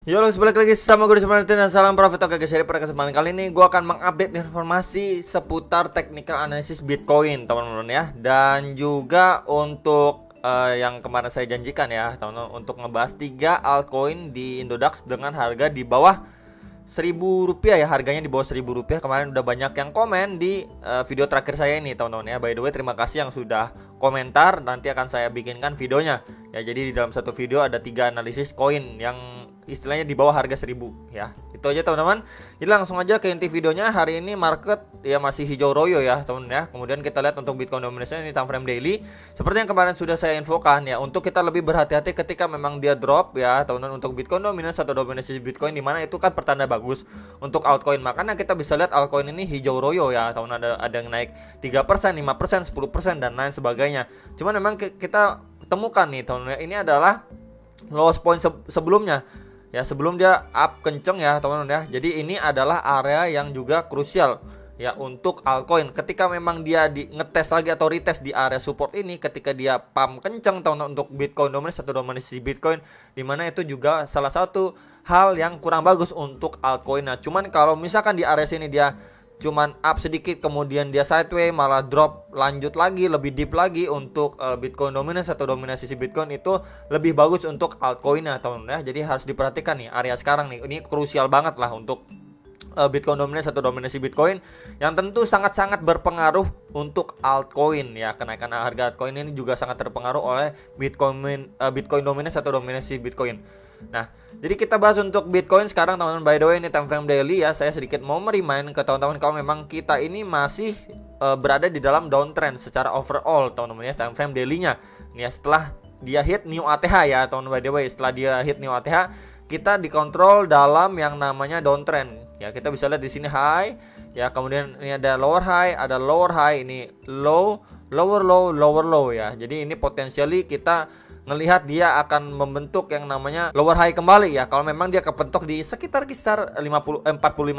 Yo, balik lagi sama gue di Martin dan salam profit. Oke guys, jadi pada kesempatan kali ini gue akan mengupdate informasi seputar technical analysis Bitcoin teman-teman ya. Dan juga untuk yang kemarin saya janjikan ya teman-teman, untuk ngebahas 3 altcoin di Indodax dengan harga di bawah Rp1.000 ya, harganya di bawah Rp1.000. Kemarin udah banyak yang komen di video terakhir saya ini teman-teman ya. By the way, terima kasih yang sudah komentar, nanti akan saya bikinkan videonya ya. Jadi di dalam satu video ada 3 analisis koin yang istilahnya di bawah harga 1.000 ya. Itu aja teman-teman. Jadi langsung aja ke inti videonya. Hari ini market ya masih hijau royo ya teman-teman ya. Kemudian kita lihat untuk Bitcoin dominance ini time frame daily. Seperti yang kemarin sudah saya infokan ya, untuk kita lebih berhati-hati ketika memang dia drop ya teman-teman, untuk Bitcoin dominance atau dominasi Bitcoin, dimana itu kan pertanda bagus untuk altcoin. Makanya kita bisa lihat altcoin ini hijau royo ya teman-teman, ada yang naik 3%, 5%, 10% dan lain sebagainya. Cuman memang kita temukan nih teman-teman, ini adalah lowest point sebelumnya ya, sebelum dia up kenceng ya teman-teman ya. Jadi ini adalah area yang juga krusial ya untuk altcoin. Ketika memang dia ngetes lagi atau retest di area support ini, ketika dia pump kenceng teman-teman untuk Bitcoin dominance atau dominasi Bitcoin, dimana itu juga salah satu hal yang kurang bagus untuk altcoin. Nah cuman kalau misalkan di area sini dia cuman up sedikit, kemudian dia sideways malah drop lanjut lagi lebih deep lagi untuk Bitcoin dominance atau dominasi si Bitcoin, itu lebih bagus untuk altcoinnya teman-teman ya. Jadi harus diperhatikan nih area sekarang nih, ini krusial banget lah untuk Bitcoin dominance atau dominasi Bitcoin, yang tentu sangat-sangat berpengaruh untuk altcoin ya. Kenaikan harga altcoin ini juga sangat terpengaruh oleh Bitcoin dominance atau dominasi Bitcoin. Nah, jadi kita bahas untuk Bitcoin sekarang teman-teman. By the way, ini time frame daily ya. Saya sedikit mau merimain ke teman-teman kalau memang kita ini masih berada di dalam downtrend secara overall teman-teman ya, time frame daily-nya. Nih ya, setelah dia hit new ATH ya teman-teman. By the way, setelah dia hit new ATH, kita dikontrol dalam yang namanya downtrend. Ya, kita bisa lihat di sini high ya, kemudian ini ada lower high, ada lower high, ini low, lower low, lower low ya. Jadi ini potensially kita ngelihat dia akan membentuk yang namanya lower high kembali ya, kalau memang dia kepentok di sekitar kisar 45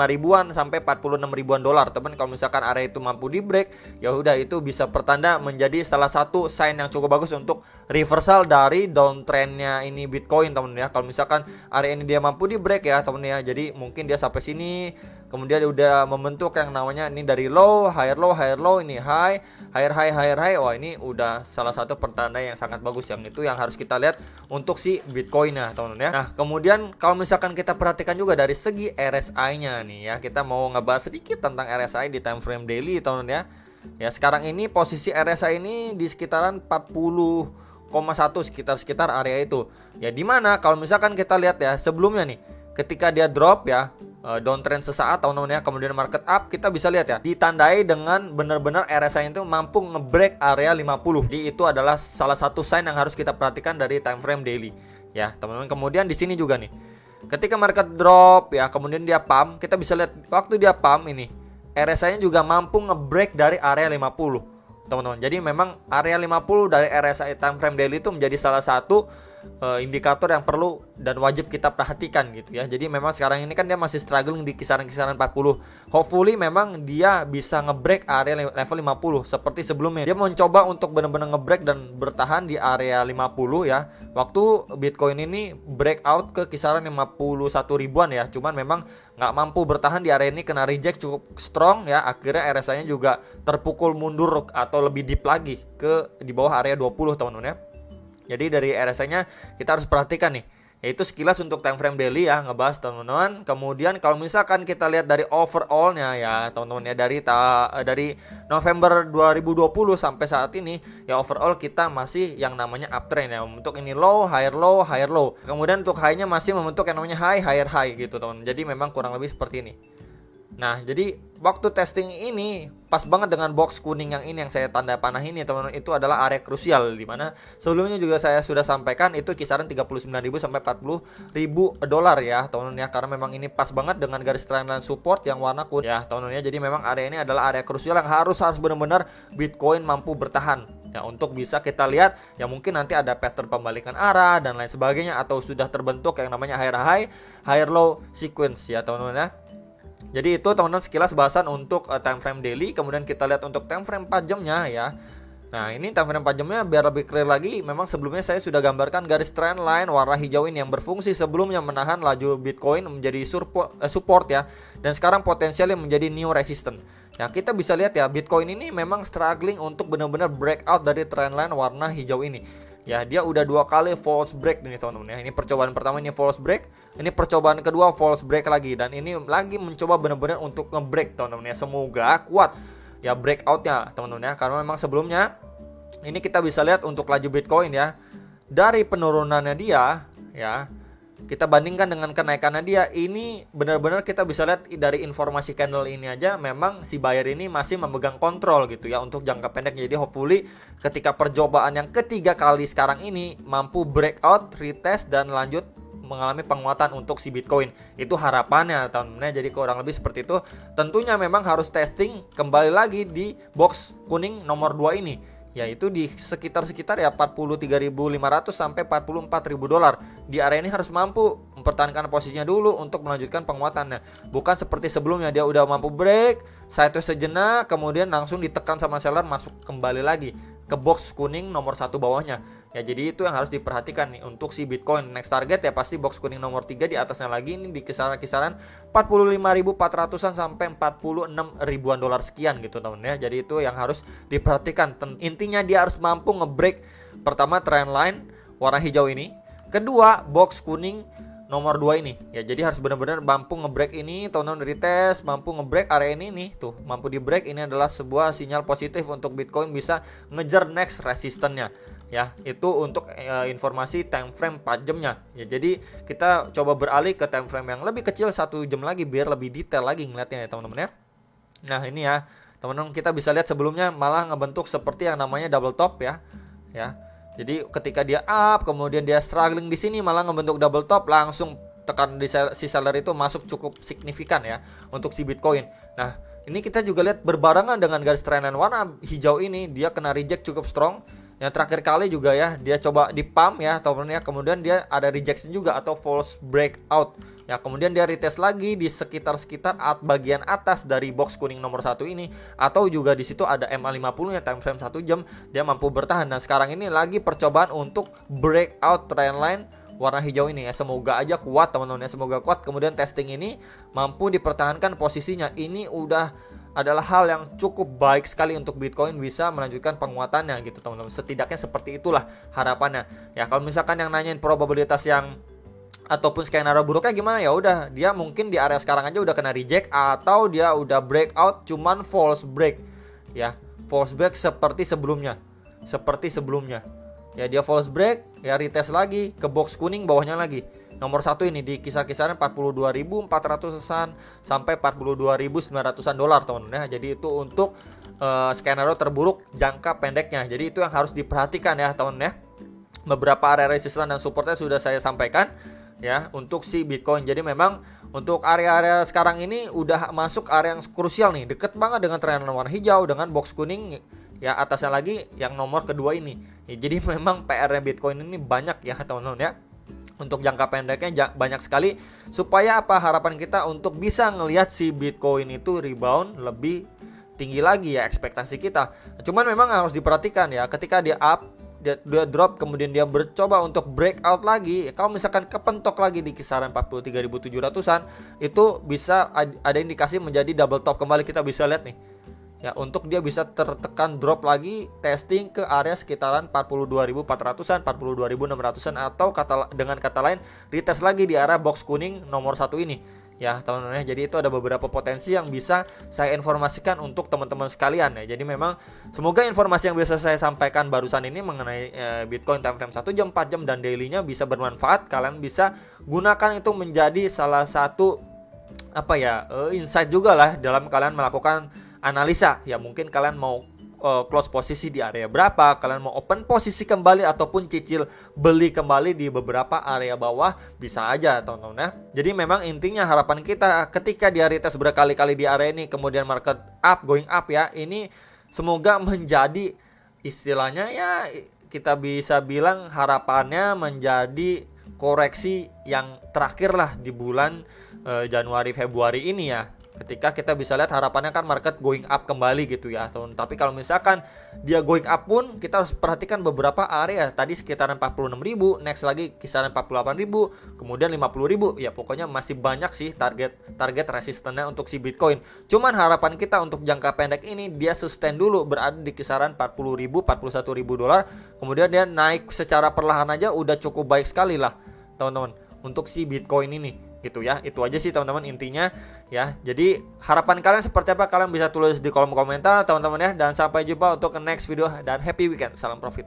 ribuan sampai 46 ribuan dolar teman. Kalau misalkan area itu mampu di break, ya udah itu bisa pertanda menjadi salah satu sign yang cukup bagus untuk reversal dari downtrendnya ini Bitcoin teman ya. Kalau misalkan area ini dia mampu di break ya teman ya, jadi mungkin dia sampai sini, kemudian dia udah membentuk yang namanya ini dari low, higher low, higher low, ini high, higher high, higher high. Wah, ini udah salah satu pertanda yang sangat bagus, yang itu yang harus kita lihat untuk si Bitcoin ya teman-teman ya. Nah kemudian kalau misalkan kita perhatikan juga dari segi RSI-nya nih ya, kita mau ngebahas sedikit tentang RSI di time frame daily teman-teman ya. Ya sekarang ini posisi RSI ini di sekitaran 40,1, sekitar area itu ya, dimana kalau misalkan kita lihat ya sebelumnya nih, ketika dia drop ya, downtrend sesaat teman-teman ya, kemudian market up, kita bisa lihat ya ditandai dengan benar-benar RSI itu mampu ngebreak area 50. Jadi itu adalah salah satu sign yang harus kita perhatikan dari time frame daily ya teman-teman. Kemudian di sini juga nih, ketika market drop ya, kemudian dia pump, kita bisa lihat waktu dia pump ini RSI-nya juga mampu ngebreak dari area 50 teman-teman. Jadi memang area 50 dari RSI time frame daily itu menjadi salah satu indikator yang perlu dan wajib kita perhatikan gitu ya. Jadi memang sekarang ini kan dia masih struggling di kisaran-kisaran 40. Hopefully memang dia bisa ngebreak area level 50 seperti sebelumnya. Dia mencoba untuk benar-benar ngebreak dan bertahan di area 50 ya. Waktu Bitcoin ini breakout ke kisaran 51 ribuan ya. Cuman memang nggak mampu bertahan di area ini, kena reject cukup strong ya. Akhirnya RSI-nya juga terpukul mundur atau lebih deep lagi ke di bawah area 20 teman-teman ya. Jadi dari RSI-nya kita harus perhatikan nih, yaitu sekilas untuk time frame daily ya, ngebahas teman-teman. Kemudian kalau misalkan kita lihat dari overall-nya ya teman-teman ya, dari November 2020 sampai saat ini ya, overall kita masih yang namanya uptrend ya, membentuk ini low, higher low, higher low. Kemudian untuk high-nya masih membentuk yang namanya high, higher high gitu teman. Jadi memang kurang lebih seperti ini. Nah, jadi waktu testing ini pas banget dengan box kuning yang ini, yang saya tanda panah ini teman-teman, itu adalah area krusial, dimana sebelumnya juga saya sudah sampaikan itu kisaran 39.000 sampai 40.000 dolar ya teman-teman ya, karena memang ini pas banget dengan garis trendline support yang warna kuning ya teman-teman ya. Jadi memang area ini adalah area krusial yang harus benar-benar Bitcoin mampu bertahan ya, untuk bisa kita lihat ya, mungkin nanti ada pattern pembalikan arah dan lain sebagainya, atau sudah terbentuk yang namanya higher high, higher low sequence ya teman-teman ya. Jadi itu teman-teman sekilas bahasan untuk time frame daily. Kemudian kita lihat untuk time frame 4 jamnya ya. Nah, ini time frame 4 jamnya biar lebih clear lagi. Memang sebelumnya saya sudah gambarkan garis trend line warna hijau ini yang berfungsi sebelumnya menahan laju Bitcoin menjadi support ya. Dan sekarang potensialnya menjadi new resistance. Ya, kita bisa lihat ya, Bitcoin ini memang struggling untuk benar-benar breakout dari trend line warna hijau ini. Ya, dia udah 2 kali false break nih teman-teman ya. Ini percobaan pertama, ini false break. Ini percobaan kedua false break lagi. Dan ini lagi mencoba benar-benar untuk nge-break teman-teman ya. Semoga kuat ya breakoutnya teman-teman ya, karena memang sebelumnya ini kita bisa lihat untuk laju Bitcoin ya, dari penurunannya dia ya, kita bandingkan dengan kenaikannya dia, ini benar-benar kita bisa lihat dari informasi candle ini aja memang si buyer ini masih memegang kontrol gitu ya untuk jangka pendek. Jadi hopefully ketika percobaan yang ketiga kali sekarang ini mampu breakout, retest dan lanjut mengalami penguatan untuk si Bitcoin. Itu harapannya teman-teman. Jadi kurang lebih seperti itu. Tentunya memang harus testing kembali lagi di box kuning nomor 2 ini, yaitu di sekitar ya 43.500 sampai 44.000 dolar. Di area ini harus mampu mempertahankan posisinya dulu untuk melanjutkan penguatannya. Bukan seperti sebelumnya dia udah mampu break, sideways sejenak, kemudian langsung ditekan sama seller masuk kembali lagi ke box kuning nomor 1 bawahnya. Ya, jadi itu yang harus diperhatikan nih untuk si Bitcoin. Next target ya pasti box kuning nomor 3 di atasnya lagi, ini di kisaran 45.400-an sampai 46 ribuan dolar sekian gitu teman ya. Jadi itu yang harus diperhatikan. Intinya dia harus mampu ngebreak pertama trend line warna hijau ini, kedua box kuning nomor 2 ini ya. Jadi harus benar-benar mampu ngebreak ini, teman-teman, retest, mampu ngebreak area ini nih, tuh mampu di break. Ini adalah sebuah sinyal positif untuk Bitcoin bisa ngejar next resistance-nya ya. Itu untuk informasi time frame 4 jamnya ya. Jadi kita coba beralih ke time frame yang lebih kecil 1 jam lagi biar lebih detail lagi ngeliatnya ya teman-teman ya. Nah, ini ya teman-teman, kita bisa lihat sebelumnya malah ngebentuk seperti yang namanya double top ya. Jadi ketika dia up, kemudian dia struggling di sini malah ngebentuk double top, langsung tekan di si seller itu masuk cukup signifikan ya untuk si Bitcoin. Nah, ini kita juga lihat berbarengan dengan garis trendline warna hijau ini, dia kena reject cukup strong. Yang terakhir kali juga ya, dia coba di pump ya teman-teman ya, kemudian dia ada rejection juga atau false breakout. Ya, kemudian dia retest lagi di sekitar bagian atas dari box kuning nomor 1 ini, atau juga di situ ada MA50 nya time frame 1 jam, dia mampu bertahan. Nah, sekarang ini lagi percobaan untuk breakout trendline warna hijau ini ya. Semoga aja kuat teman-teman ya, semoga kuat. Kemudian testing ini mampu dipertahankan posisinya. Ini udah adalah hal yang cukup baik sekali untuk Bitcoin bisa melanjutkan penguatannya gitu teman-teman. Setidaknya seperti itulah harapannya. Ya, kalau misalkan yang nanyain probabilitas yang ataupun skenario buruknya gimana, ya udah, dia mungkin di area sekarang aja udah kena reject atau dia udah breakout cuman false break ya. False break seperti sebelumnya. Ya, dia false break, ya retest lagi ke box kuning bawahnya lagi. Nomor 1 ini di kisar-kisaran 42.400-an sampai 42.900-an dolar teman-teman ya. Jadi itu untuk skenario terburuk jangka pendeknya. Jadi itu yang harus diperhatikan ya teman-teman ya. Beberapa area resistance dan supportnya sudah saya sampaikan ya untuk si Bitcoin. Jadi memang untuk area-area sekarang ini udah masuk area yang krusial nih, deket banget dengan trend warna hijau dengan box kuning ya, atasnya lagi yang nomor kedua ini ya. Jadi memang PR-nya Bitcoin ini banyak ya teman-teman ya. Untuk jangka pendeknya banyak sekali. Supaya apa, harapan kita untuk bisa ngelihat si Bitcoin itu rebound lebih tinggi lagi ya ekspektasi kita. Cuman memang harus diperhatikan ya, ketika dia up, dia drop, kemudian dia bercoba untuk breakout lagi. Kalau misalkan kepentok lagi di kisaran 43.700-an, itu bisa ada indikasi menjadi double top kembali. Kita bisa lihat nih ya, untuk dia bisa tertekan drop lagi, testing ke area sekitaran 42.400-an, 42.600-an, atau dengan kata lain retest lagi di area box kuning nomor 1 ini ya teman-teman ya. Jadi itu ada beberapa potensi yang bisa saya informasikan untuk teman-teman sekalian ya. Jadi memang semoga informasi yang bisa saya sampaikan barusan ini mengenai Bitcoin time frame 1 jam, 4 jam dan dailynya bisa bermanfaat. Kalian bisa gunakan itu menjadi salah satu insight juga lah dalam kalian melakukan analisa ya. Mungkin kalian mau close posisi di area berapa, kalian mau open posisi kembali ataupun cicil beli kembali di beberapa area bawah, bisa aja teman-teman ya. Jadi memang intinya harapan kita ketika dia retest berkali-kali di area ini, kemudian market up, going up ya, ini semoga menjadi istilahnya ya, kita bisa bilang harapannya menjadi koreksi yang terakhir lah di bulan Januari Februari ini ya. ketika kita bisa lihat harapannya kan market going up kembali gitu ya teman. Tapi kalau misalkan dia going up pun kita harus perhatikan beberapa area. Tadi sekitaran 46.000, next lagi kisaran 48.000, kemudian 50.000. Ya pokoknya masih banyak sih target resistennya untuk si Bitcoin. Cuman harapan kita untuk jangka pendek ini dia sustain dulu berada di kisaran 40.000, 41.000 dolar. Kemudian dia naik secara perlahan aja udah cukup baik sekali lah teman-teman untuk si Bitcoin ini gitu ya. Itu aja sih teman-teman intinya ya. Jadi harapan kalian seperti apa, kalian bisa tulis di kolom komentar teman-teman ya. Dan sampai jumpa untuk ke next video dan happy weekend. Salam profit.